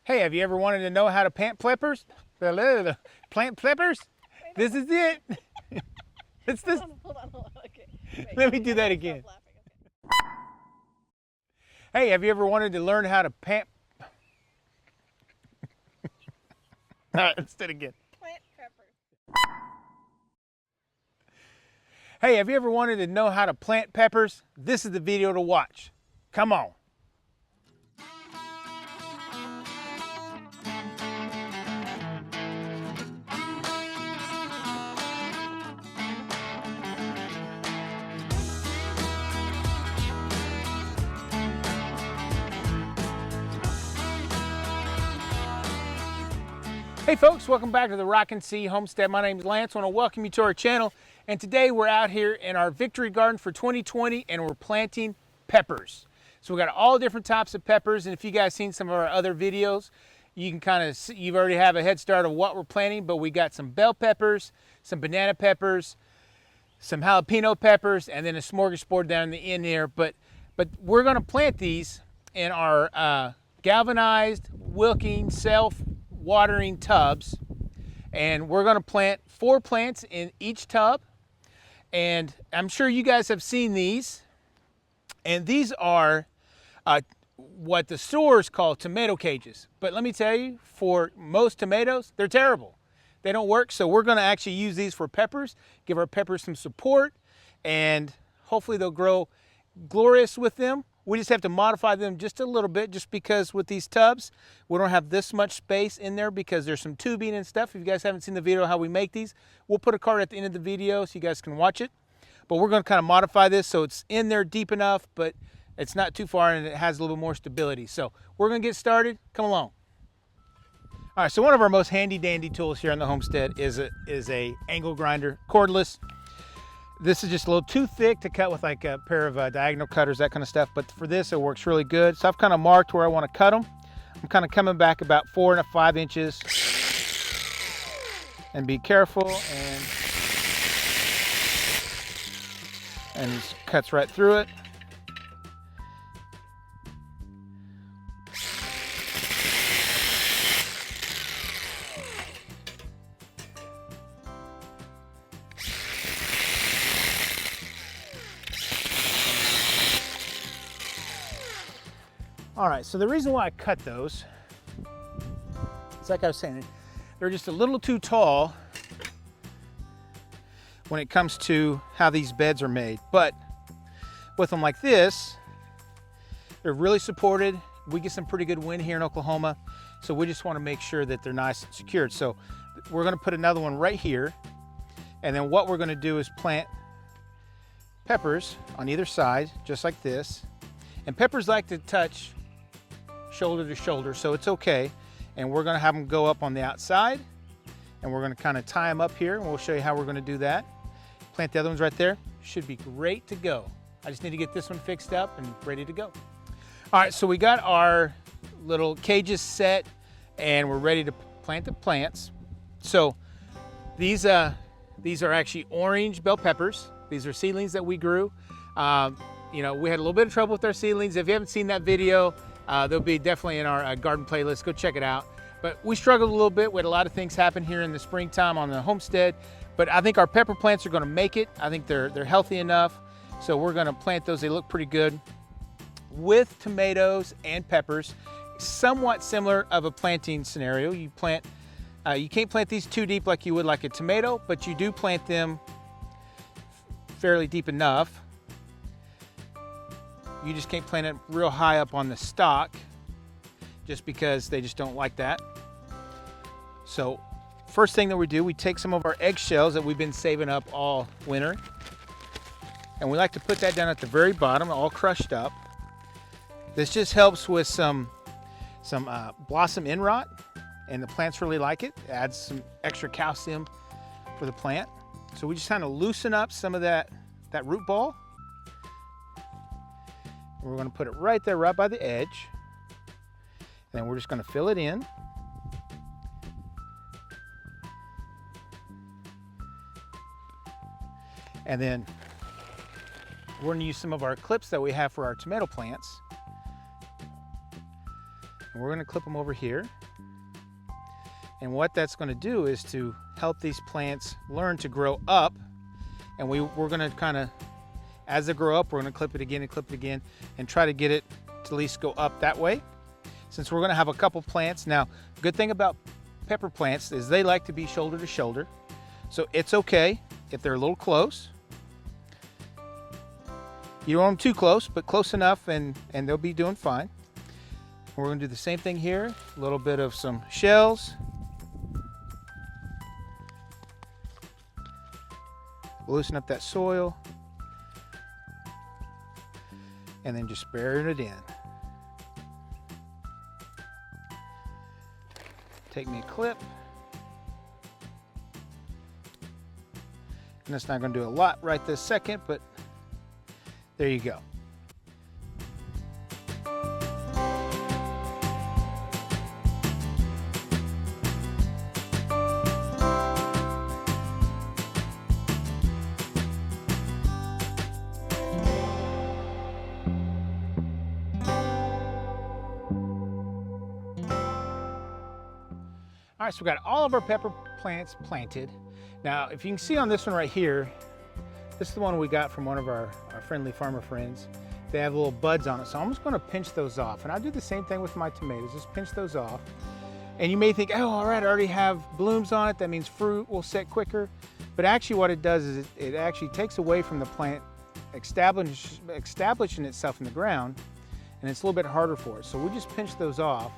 Hey, have you ever wanted to know how to plant peppers? Plant peppers? This is it. It's this. Hold on. Okay. Wait, Let me do that again. Hey, have you ever wanted to learn how to plant? All right, let's do it again. Plant peppers. Hey, have you ever wanted to know how to plant peppers? This is the video to watch. Come on. Hey folks, welcome back to the Rockin' Sea Homestead. My name is Lance. I want to welcome you to our channel. And today we're out here in our victory garden for 2020 and we're planting peppers. So we got all different types of peppers, and if you guys seen some of our other videos, you can kind of see, you already have a head start of what we're planting, but we got some bell peppers, some banana peppers, some jalapeno peppers, and then a smorgasbord down in the end there. But we're going to plant these in our galvanized, wicking, self-watering tubs, and we're going to plant 4 plants in each tub. And I'm sure you guys have seen these, and these are what the stores call tomato cages. But let me tell you, for most tomatoes, they're terrible. They don't work. So we're going to actually use these for peppers, give our peppers some support, and hopefully they'll grow glorious with them. We just have to modify them just a little bit, just because with these tubs, we don't have this much space in there because there's some tubing and stuff. If you guys haven't seen the video how we make these, we'll put a card at the end of the video so you guys can watch it. But we're going to kind of modify this so it's in there deep enough, but it's not too far and it has a little bit more stability. So we're going to get started. Come along. All right, so one of our most handy dandy tools here on the Homestead is a angle grinder, cordless. This is just a little too thick to cut with like a pair of diagonal cutters, that kind of stuff. But for this, it works really good. So I've kind of marked where I want to cut them. I'm kind of coming back about 4 and 5 inches. And be careful, and it cuts right through it. All right, so the reason why I cut those, it's like I was saying, they're just a little too tall when it comes to how these beds are made. But with them like this, they're really supported. We get some pretty good wind here in Oklahoma, so we just want to make sure that they're nice and secured. So we're going to put another one right here, and then what we're going to do is plant peppers on either side, just like this. And peppers like to touch shoulder to shoulder, so it's okay. And we're going to have them go up on the outside, and we're going to kind of tie them up here, and we'll show you how we're going to do that. Plant the other ones right there. Should be great to go. I just need to get this one fixed up and ready to go. All right, so we got our little cages set, and we're ready to plant the plants. So these are actually orange bell peppers. These are seedlings that we grew. You know, we had a little bit of trouble with our seedlings. If you haven't seen that video, they'll be definitely in our garden playlist. Go check it out. But we struggled a little bit. We had a lot of things happen here in the springtime on the homestead. But I think our pepper plants are going to make it. I think they're healthy enough. So we're going to plant those. They look pretty good with tomatoes and peppers. Somewhat similar of a planting scenario. You plant, you can't plant these too deep like you would like a tomato, but you do plant them fairly deep enough. You just can't plant it real high up on the stalk just because they just don't like that. So first thing that we do, we take some of our eggshells that we've been saving up all winter, and we like to put that down at the very bottom, all crushed up. This just helps with some blossom end rot, and the plants really like it. It adds some extra calcium for the plant. So we just kind of loosen up some of that root ball. We're going to put it right there, right by the edge. And then we're just going to fill it in. And then we're going to use some of our clips that we have for our tomato plants. And we're going to clip them over here. And what that's going to do is to help these plants learn to grow up. And we're going to kind of, as they grow up, we're going to clip it again and try to get it to at least go up that way. Since we're going to have a couple plants. Now, good thing about pepper plants is they like to be shoulder to shoulder. So it's okay if they're a little close. You don't want them too close, but close enough and they'll be doing fine. We're going to do the same thing here. A little bit of some shells. Loosen up that soil. And then just bury it in. Take me a clip. And it's not going to do a lot right this second, but there you go. All right, so we got all of our pepper plants planted. Now, if you can see on this one right here, this is the one we got from one of our friendly farmer friends. They have little buds on it, so I'm just gonna pinch those off. And I'll do the same thing with my tomatoes, just pinch those off. And you may think, oh, all right, I already have blooms on it, that means fruit will set quicker. But actually what it does is it actually takes away from the plant establishing itself in the ground, and it's a little bit harder for it. So we just pinch those off.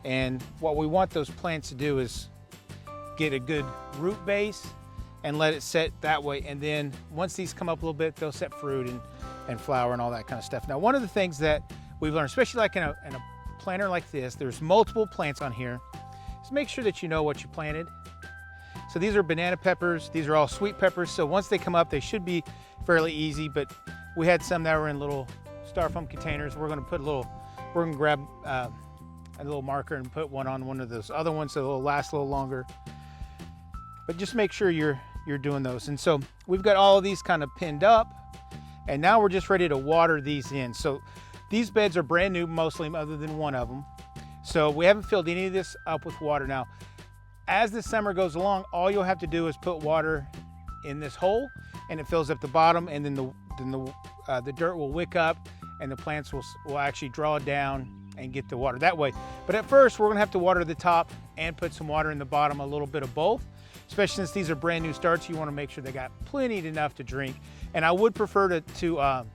And what we want those plants to do is get a good root base and let it set that way. And then once these come up a little bit, they'll set fruit and flower and all that kind of stuff. Now, one of the things that we've learned, especially like in a planter like this, there's multiple plants on here. Just make sure that you know what you planted. So these are banana peppers. These are all sweet peppers. So once they come up, they should be fairly easy, but we had some that were in little styrofoam containers. We're gonna grab a little marker and put one on one of those other ones so it'll last a little longer. But just make sure you're doing those. And so we've got all of these kind of pinned up, and now we're just ready to water these in. So these beds are brand new, mostly, other than one of them. So we haven't filled any of this up with water. Now, as the summer goes along, all you'll have to do is put water in this hole, and it fills up the bottom, and then the dirt will wick up, and the plants will actually draw down and get the water that way. But at first, we're gonna have to water the top and put some water in the bottom, a little bit of both. Especially since these are brand new starts, you wanna make sure they got plenty enough to drink. And I would prefer to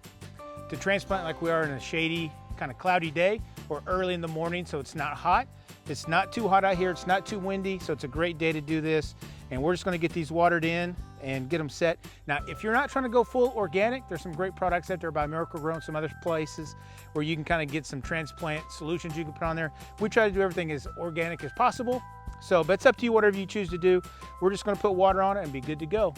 transplant like we are in a shady, kind of cloudy day, or early in the morning so it's not hot. It's not too hot out here, it's not too windy, so it's a great day to do this. And we're just gonna get these watered in and get them set. Now, if you're not trying to go full organic, there's some great products out there by Miracle-Gro and some other places where you can kind of get some transplant solutions you can put on there. We try to do everything as organic as possible. So, but it's up to you, whatever you choose to do. We're just gonna put water on it and be good to go.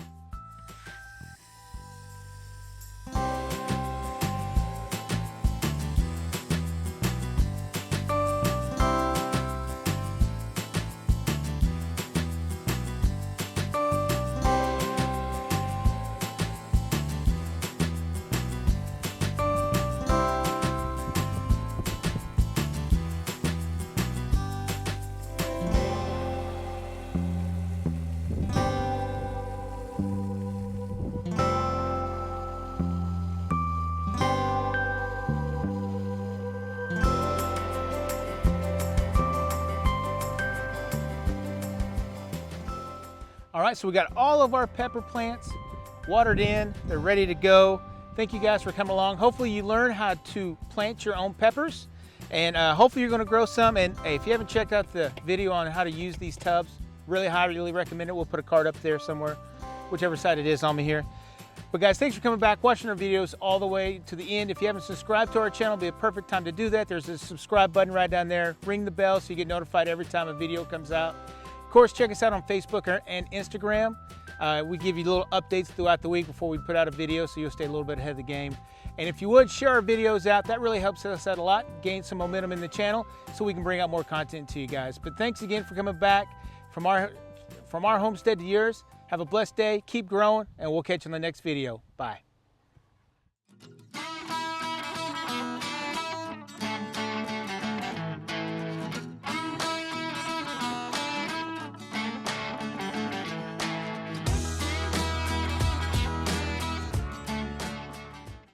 All right, so we got all of our pepper plants watered in. They're ready to go. Thank you guys for coming along. Hopefully you learn how to plant your own peppers, and hopefully you're gonna grow some. And hey, if you haven't checked out the video on how to use these tubs, really highly recommend it. We'll put a card up there somewhere, whichever side it is on me here. But guys, thanks for coming back, watching our videos all the way to the end. If you haven't subscribed to our channel, it'll be a perfect time to do that. There's a subscribe button right down there. Ring the bell so you get notified every time a video comes out. Of course, check us out on Facebook and Instagram. We give you little updates throughout the week before we put out a video, so you'll stay a little bit ahead of the game. And if you would, share our videos out. That really helps us out a lot, gain some momentum in the channel so we can bring out more content to you guys. But thanks again for coming back from our homestead to yours. Have a blessed day, keep growing, and we'll catch you in the next video. Bye.